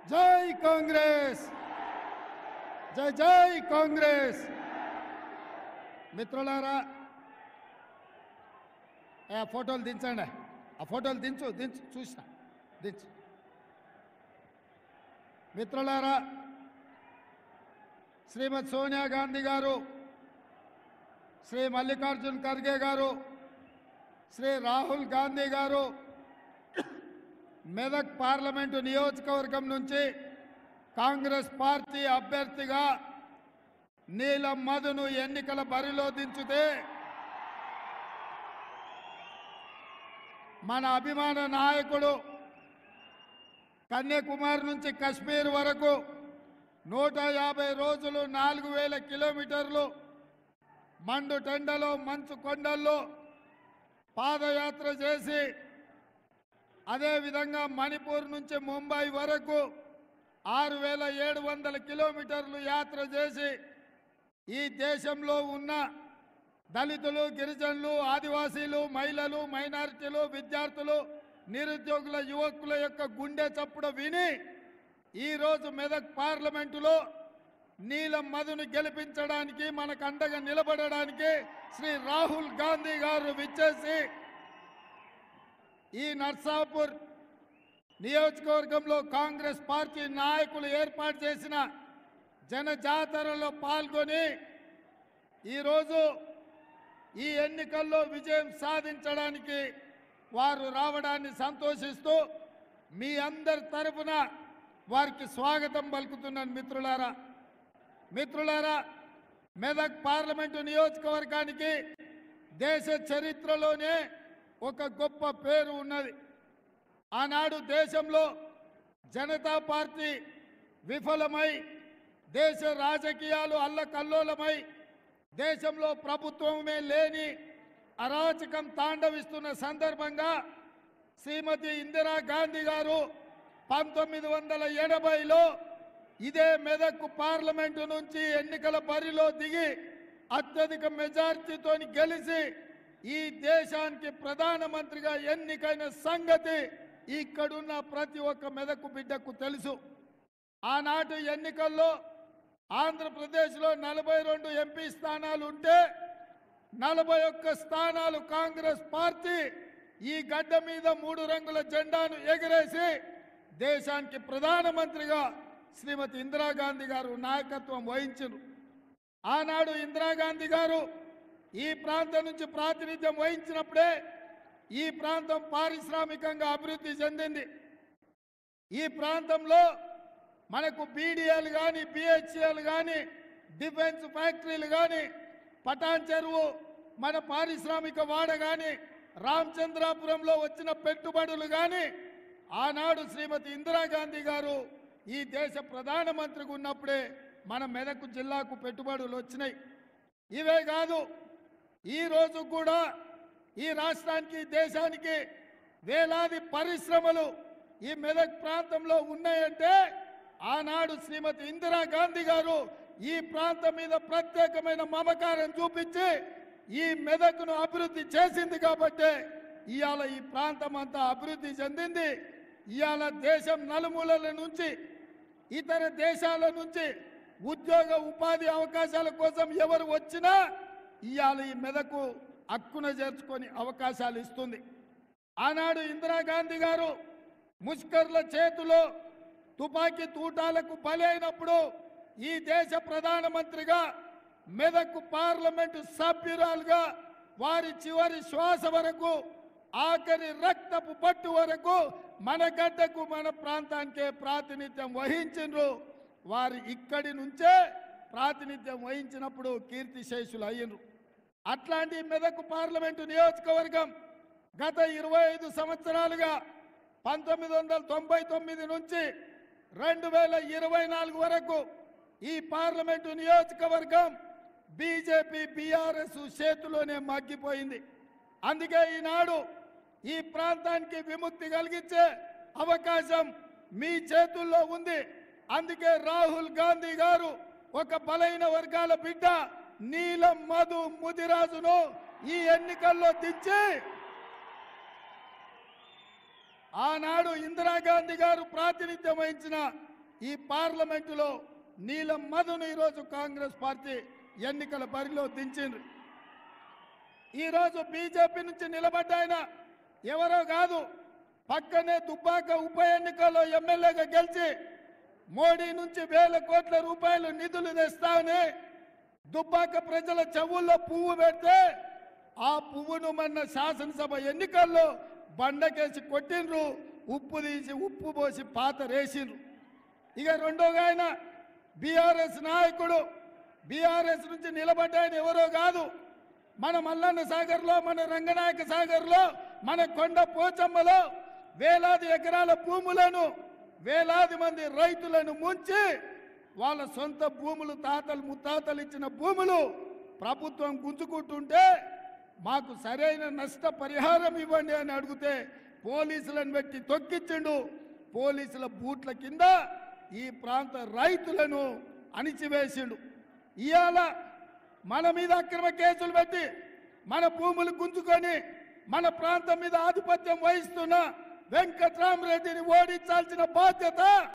జై కాంగ్రెస్, జై జై కాంగ్రెస్. మిత్రులారా, ఆ ఫోటోలు దించండి, ఆ ఫోటోలు దించు దించు చూసిన దించు. మిత్రులారా, శ్రీమతి సోనియా గాంధీ గారు, శ్రీ మల్లికార్జున్ ఖర్గే గారు, శ్రీ రాహుల్ గాంధీ గారు మెదక్ పార్లమెంటు నియోజకవర్గం నుంచి కాంగ్రెస్ పార్టీ అభ్యర్థిగా నీలం మధును ఎన్నికల బరిలో దించితే మన అభిమాన నాయకుడు కన్యాకుమారి నుంచి కశ్మీర్ వరకు 150 రోజులు 4000 కిలోమీటర్లు మండు టెండలో మంచు కొండల్లో పాదయాత్ర చేసి, అదేవిధంగా మణిపూర్ నుంచి ముంబై వరకు 6700 కిలోమీటర్లు యాత్ర చేసి ఈ దేశంలో ఉన్న దళితులు, గిరిజనులు, ఆదివాసీలు, మహిళలు, మైనారిటీలు, విద్యార్థులు, నిరుద్యోగుల, యువకుల యొక్క గుండె చప్పుడు విని ఈరోజు మెదక్ పార్లమెంటులో నీలం మధును గెలిపించడానికి, మనకు అండగా నిలబడడానికి శ్రీ రాహుల్ గాంధీ గారు విచ్చేసి ఈ నర్సాపూర్ నియోజకవర్గంలో కాంగ్రెస్ పార్టీ నాయకులు ఏర్పాటు చేసిన జనజాతరలో పాల్గొని ఈరోజు ఈ ఎన్నికల్లో విజయం సాధించడానికి వారు రావడాన్ని సంతోషిస్తూ మీ అందరి తరఫున వారికి స్వాగతం పలుకుతున్నాను. మిత్రులారా, మెదక్ పార్లమెంటు నియోజకవర్గానికి దేశ చరిత్రలోనే ఒక గొప్ప పేరు ఉన్నది. ఆనాడు దేశంలో జనతా పార్టీ విఫలమై, దేశ రాజకీయాలు అల్లకల్లోలమై, దేశంలో ప్రభుత్వమే లేని అరాచకం తాండవిస్తున్న సందర్భంగా శ్రీమతి ఇందిరా గాంధీ గారు 1980లో ఇదే మెదక్ పార్లమెంటు నుంచి ఎన్నికల బరిలో దిగి అత్యధిక మెజార్టీతో గెలిచి ఈ దేశానికి ప్రధానమంత్రిగా ఎన్నికైన సంగతి ఇక్కడున్న ప్రతి ఒక్క మెదకు బిడ్డకు తెలుసు. ఆనాటి ఎన్నికల్లో ఆంధ్రప్రదేశ్లో 42 ఎంపీ స్థానాలు ఉంటే 41 స్థానాలు కాంగ్రెస్ పార్టీ ఈ గడ్డ మీద 3 రంగుల జెండాను ఎగరేసి దేశానికి ప్రధానమంత్రిగా శ్రీమతి ఇందిరాగాంధీ గారు నాయకత్వం వహించారు. ఆనాడు ఇందిరాగాంధీ గారు ఈ ప్రాంతం నుంచి ప్రాతినిధ్యం వహించినప్పుడే ఈ ప్రాంతం పారిశ్రామికంగా అభివృద్ధి చెందింది. ఈ ప్రాంతంలో మనకు బీడీఎల్ కానీ, బిహెచ్ఎల్ కానీ, డిఫెన్స్ ఫ్యాక్టరీలు కానీ, పటాన్ చెరువు మన పారిశ్రామిక వాడ కానీ, రామచంద్రాపురంలో వచ్చిన పెట్టుబడులు కానీ ఆనాడు శ్రీమతి ఇందిరాగాంధీ గారు ఈ దేశ ప్రధానమంత్రిగా ఉన్నప్పుడే మన మెదక్ జిల్లాకు పెట్టుబడులు వచ్చినాయి. ఇవే కాదు, ఈరోజు కూడా ఈ రాష్ట్రానికి, దేశానికి వేలాది పరిశ్రమలు ఈ మెదక్ ప్రాంతంలో ఉన్నాయంటే ఆనాడు శ్రీమతి ఇందిరాగాంధీ గారు ఈ ప్రాంతం మీద ప్రత్యేకమైన మమకారం చూపించి ఈ మెదక్ను అభివృద్ధి చేసింది కాబట్టి ఇవాళ ఈ ప్రాంతం అంతా అభివృద్ధి చెందింది. ఇవాళ దేశం నలుమూలల నుంచి, ఇతర దేశాల నుంచి ఉద్యోగ ఉపాధి అవకాశాల కోసం ఎవరు వచ్చినా ఇవాళ ఈ మెదకు హక్కున చేర్చుకొని అవకాశాలు ఇస్తుంది. ఆనాడు ఇందిరాగాంధీ గారు ముష్కర్ల చేతిలో తుపాకీ తూటాలకు బలైనప్పుడు ఈ దేశ ప్రధానమంత్రిగా, మెదక్ పార్లమెంటు సభ్యురాలుగా వారి చివరి శ్వాస వరకు, ఆఖరి రక్తపు పట్టు వరకు మన గడ్డకు, మన ప్రాంతానికే ప్రాతినిధ్యం వహించిండ్రు. వారు ఇక్కడి నుంచే ప్రాతినిధ్యం వహించినప్పుడు కీర్తిశేషులు అయ్యిండ్రు. అట్లాంటి మెదక్ పార్లమెంటు నియోజకవర్గం గత 25 సంవత్సరాలుగా 1999 నుంచి 2024 వరకు ఈ పార్లమెంటు నియోజకవర్గం బీజేపీ, బీఆర్ఎస్ చేతిలోనే మగ్గిపోయింది. అందుకే ఈనాడు ఈ ప్రాంతానికి విముక్తి కలిగించే అవకాశం మీ చేతుల్లో ఉంది. అందుకే రాహుల్ గాంధీ గారు ఒక బలైన వర్గాల బిడ్డ నీలం మధు ముదిరాజును ఈ ఎన్నికల్లో దించి ఆనాడు ఇందిరాగాంధీ గారు ప్రాతినిధ్యం వహించిన ఈ పార్లమెంటులో నీలం మధును ఈరోజు కాంగ్రెస్ పార్టీ ఎన్నికల బరిలో దించింది. ఈరోజు బీజేపీ నుంచి నిలబడ్డ ఆయన ఎవరో కాదు, పక్కనే దుబ్బాక ఉప ఎన్నికల్లో ఎమ్మెల్యేగా గెలిచి మోడీ నుంచి వేల కోట్ల రూపాయలు నిధులు తెస్తామని దుబ్బాక ప్రజల చెవుల్లో పువ్వు పెడితే ఆ పువ్వును మొన్న శాసనసభ ఎన్నికల్లో బండకేసి కొట్టిండ్రు, ఉప్పు తీసి ఉప్పు పోసి పాత రేసిండ్రు. ఇక రెండోగా ఆయన బీఆర్ఎస్ నాయకుడు, బీఆర్ఎస్ నుంచి నిలబడ్డ ఆయన ఎవరో కాదు, మన మల్లన్న సాగర్లో, మన రంగనాయక సాగర్లో, మన కొండ పోచమ్మలో వేలాది ఎకరాల భూములను, వేలాది మంది రైతులను ముంచి వాళ్ళ సొంత భూములు, తాతలు ముత్తాతలు ఇచ్చిన భూములు ప్రభుత్వం గుంజుకుంటుంటే మాకు సరైన నష్ట పరిహారం ఇవ్వండి అని అడిగితే పోలీసులను పెట్టి తొక్కించిండు. పోలీసుల బూట్ల కింద ఈ ప్రాంత రైతులను అణిచివేసిండు. ఇవాళ మన మీద అక్రమ కేసులు పెట్టి మన భూములు గుంజుకొని మన ప్రాంతం మీద ఆధిపత్యం వహిస్తున్న వెంకట్రామరెడ్డిని ఓడించాల్సిన బాధ్యత